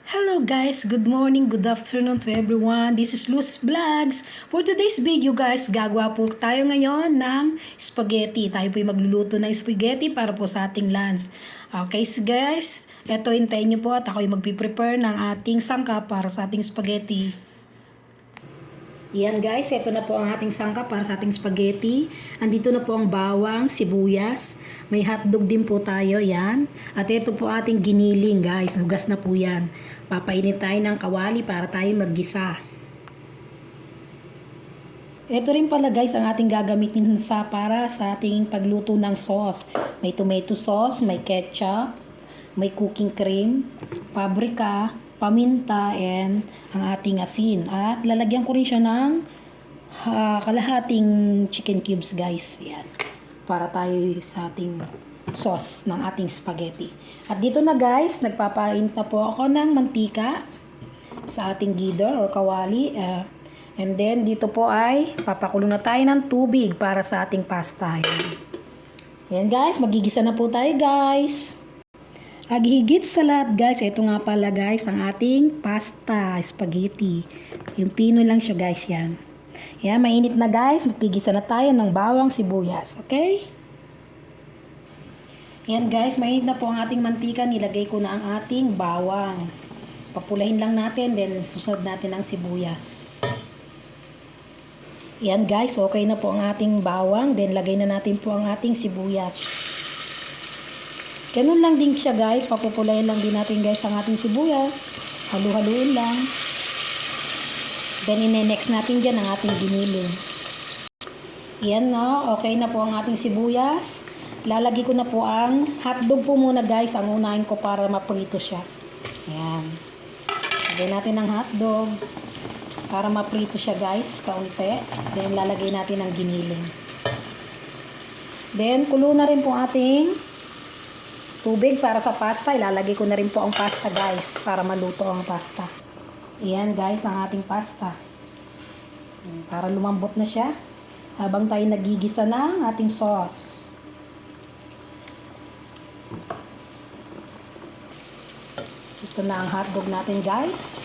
Hello guys, good morning, good afternoon to everyone. This is Luz Vlogs. For today's video guys, gagawa po tayo ngayon ng spaghetti. Tayo po magluluto ng spaghetti para po sa ating lunch. Okay guys, eto hintayin nyo po at ako magpiprepare ng ating sangkap para sa ating spaghetti. Yan guys, ito na po ang ating sangkap para sa ating spaghetti. Andito na po ang bawang, sibuyas. May hotdog din po tayo, yan. At ito po ating giniling guys, hugas na po yan. Papainit tayo ng kawali para tayo maggisa. Ito rin pala guys ang ating gagamitin para sa ating pagluto ng sauce. May tomato sauce, may ketchup, may cooking cream, paprika, paminta, and ang ating asin. At lalagyan ko rin siya ng kalahating chicken cubes guys. Yan. Para tayo sa ating sauce ng ating spaghetti. At dito na guys, nagpapainit na po ako ng mantika sa ating gidder or kawali. And then dito po ay papakulo na tayo ng tubig para sa ating pasta. Yan guys, magigisa na po tayo guys. Higit sa lahat guys, ito nga pala guys ang ating pasta, spaghetti. Yung pino lang siya guys yan. Yan, mainit na guys, magigisa na tayo ng bawang sibuyas, okay? Yan guys, mainit na po ang ating mantika, nilagay ko na ang ating bawang. Papulahin lang natin, then susunod natin ang sibuyas. Yan guys, okay na po ang ating bawang, then lagay na natin po ang ating sibuyas. Ganun lang din siya guys, papupulayin lang din natin guys ang ating sibuyas. Halu-haluin lang. Then ine-next natin dyan ang ating giniling. Yan na, okay na po ang ating sibuyas. Lalagay ko na po ang hotdog po muna guys, ang unahin ko para maprito siya. Yan. Lagay natin ang hotdog para maprito siya guys, kaunti. Then lalagay natin ang giniling. Then kulo na rin po ating tubig para sa pasta. Ilalagay ko na rin po ang pasta guys para maluto ang pasta. Ayan guys ang ating pasta. Para lumambot na siya habang tayo nagigisa ng ating sauce. Ito na ang hotdog natin guys.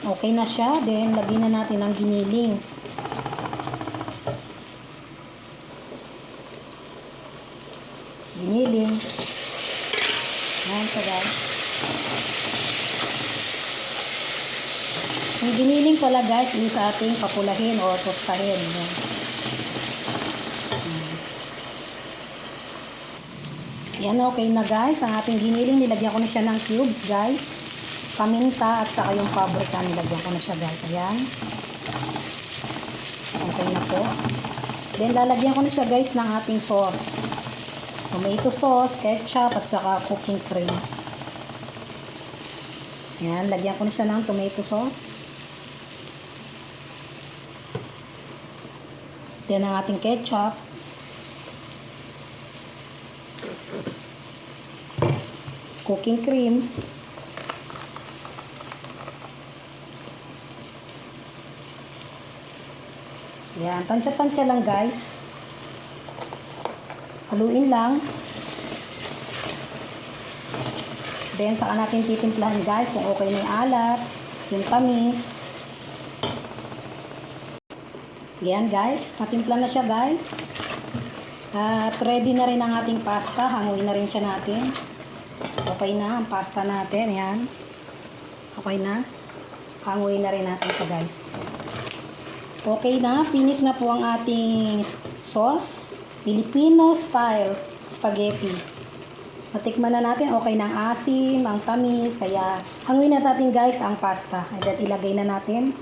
Okay na siya. Then lagyan na natin ang giniling. Giniling. Ayan siya guys. Yung giniling pala guys is ating papulahin o tostahin. Yan, okay na guys. Ang ating giniling, nilagyan ko na siya ng cubes guys. Paminta at saka yung paprika, nilagyan ko na siya guys. Ayan. Okay na po. Then lalagyan ko na siya guys ng ating sauce. Tomato sauce, ketchup, at saka cooking cream. Yan, lagyan ko na siya ng tomato sauce. Then ang ating ketchup. Cooking cream. Yan, tansya-tansya lang guys. Haluin lang. Then, saka natin titimplahan guys kung okay na yung alat, yung tamis. Yan guys, natimpla na siya guys. At ready na rin ang ating pasta. Hanguin na rin siya natin. Okay na ang pasta natin. Yan. Okay na. Hanguin na rin natin siya guys. Okay na. Finish na po ang ating sauce. Filipino style spaghetti. Natikman na natin, okay na ang asim, ang tamis, kaya hanguin na natin guys ang pasta. And then ilagay na natin.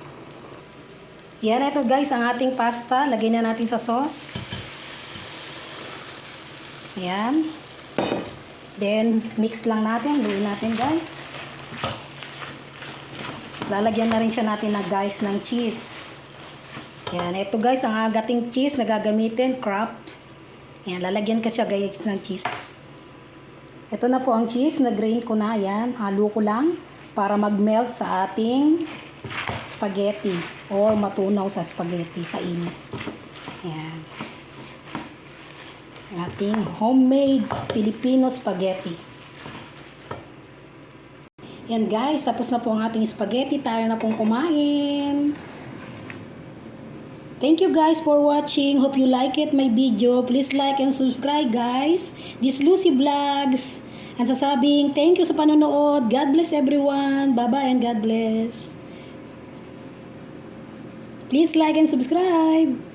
Yan, ito guys ang ating pasta. Lagay na natin sa sauce. Yan. Then mix lang natin, haluin natin guys. Lalagyan na rin siya natin na guys ng cheese. Yan, ito guys ang agating cheese na gagamitin, Kraft. Yan, lalagyan ka siya guys ng cheese. Ito na po ang cheese, na-grain ko na. Yan, halo ko lang para mag-melt sa ating spaghetti or matunaw sa spaghetti sa init. Yan. Ating homemade Filipino spaghetti. Yan guys, tapos na po ang ating spaghetti. Tayo na pong kumain. Thank you guys for watching. Hope you like it, my video. Please like and subscribe guys. This Lucy Vlogs. Ang sasabing, thank you sa panonood. God bless everyone. Bye-bye and God bless. Please like and subscribe.